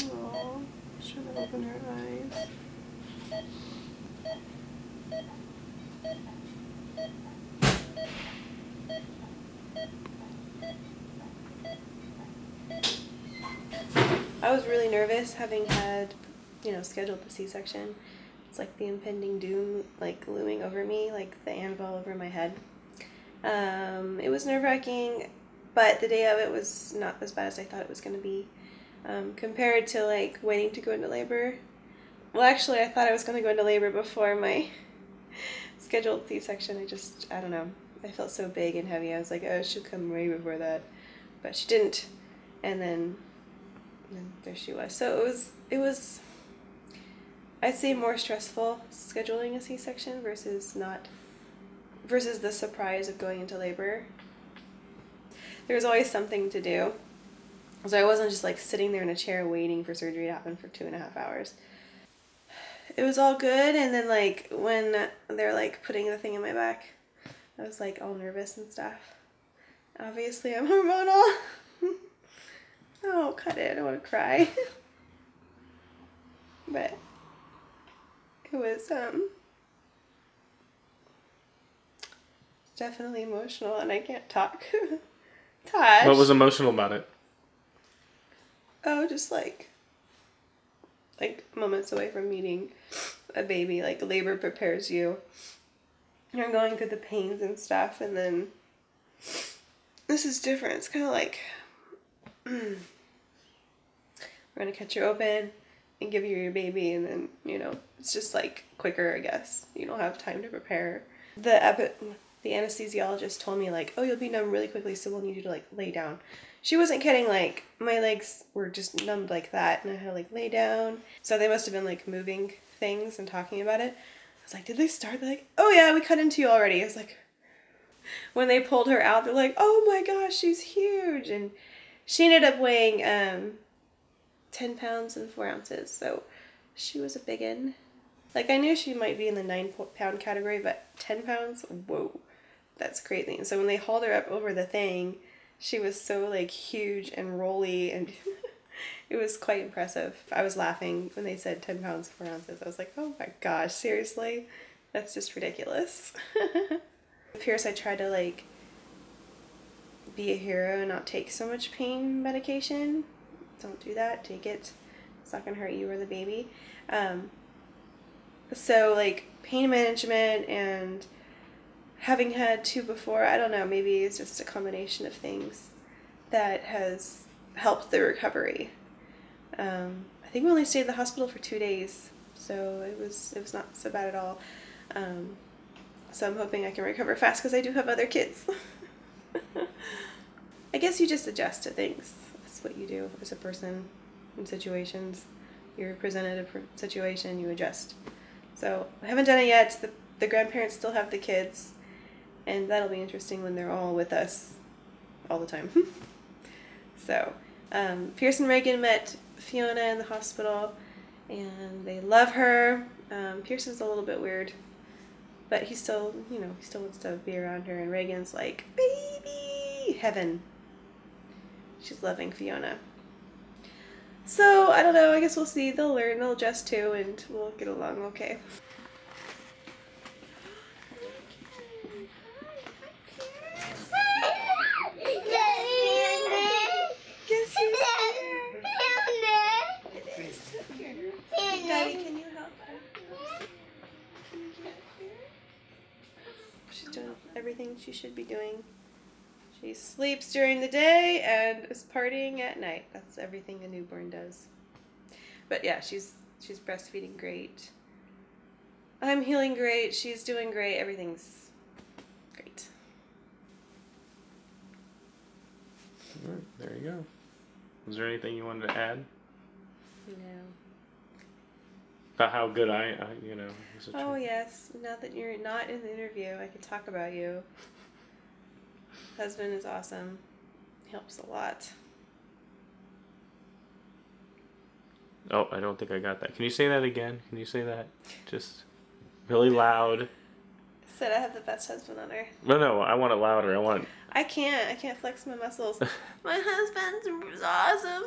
Oh, should have opened her eyes. I was really nervous having had, scheduled the C-section. It's like the impending doom, like looming over me, like the anvil over my head. It was nerve-wracking, but the day of it was not as bad as I thought it was going to be. Compared to like waiting to go into labor. Well, actually, I thought I was going to go into labor before my scheduled C-section. I don't know. I felt so big and heavy. I was like, oh, she'll come way before that. But she didn't. And then there she was. So it was, I'd say, more stressful scheduling a C-section versus the surprise of going into labor. There was always something to do. So I wasn't just like sitting there in a chair waiting for surgery to happen for 2.5 hours. It was all good, and then like when they're like putting the thing in my back, I was like all nervous and stuff. Obviously I'm hormonal. Oh, cut it, I don't want to cry. But it was definitely emotional, and I can't talk. Tosh. What was emotional about it? Oh, just like moments away from meeting a baby. Like labor prepares you. You're going through the pains and stuff, and then this is different. It's kind of like we're gonna cut you open and give you your baby, and then it's just like quicker, I guess. You don't have time to prepare. The anesthesiologist told me like, oh, you'll be numb really quickly, so we'll need you to like lay down. She wasn't kidding. Like my legs were just numbed like that, and I had to like lay down. So they must have been like moving things and talking about it. I was like, did they start? They're like, oh yeah, we cut into you already. I was like, when they pulled her out, they're like, oh my gosh, she's huge. And she ended up weighing 10 pounds and 4 ounces. So she was a biggin. Like I knew she might be in the 9-pound category, but 10 pounds, whoa, that's crazy. And so when they hauled her up over the thing, she was so like huge and rolly, and it was quite impressive. I was laughing when they said 10 pounds, 4 ounces. I was like, oh my gosh, seriously? That's just ridiculous. Pierce, I tried to like be a hero and not take so much pain medication. Don't do that. Take it. It's not gonna hurt you or the baby. So like pain management and having had 2 before, I don't know, maybe it's just a combination of things that has helped the recovery. I think we only stayed in the hospital for 2 days, so it was not so bad at all. So I'm hoping I can recover fast because I do have other kids. I guess you just adjust to things. That's what you do as a person in situations. You're presented a situation, you adjust. So I haven't done it yet. The grandparents still have the kids, and that'll be interesting when they're all with us all the time. So Pierce and Reagan met Fiona in the hospital, and they love her. Pierce is a little bit weird, but he still wants to be around her, and Reagan's like, baby heaven. She's loving Fiona. So, I don't know, I guess we'll see. They'll learn, they'll adjust too, and we'll get along okay. Guess who's here? Daddy, can you help her? Can you get here? She's doing everything she should be doing. She sleeps during the day and is partying at night. That's everything a newborn does. But yeah, she's breastfeeding great. I'm healing great. She's doing great. Everything's great. All right, there you go. Was there anything you wanted to add? No. About how good I Oh yes. Now that you're not in the interview, I can talk about you. Husband is awesome. Helps a lot. Oh, I don't think I got that. Can you say that again? Can you say that? Just really loud. Said I have the best husband on earth. No, I want it louder. I can't flex my muscles. My husband's awesome.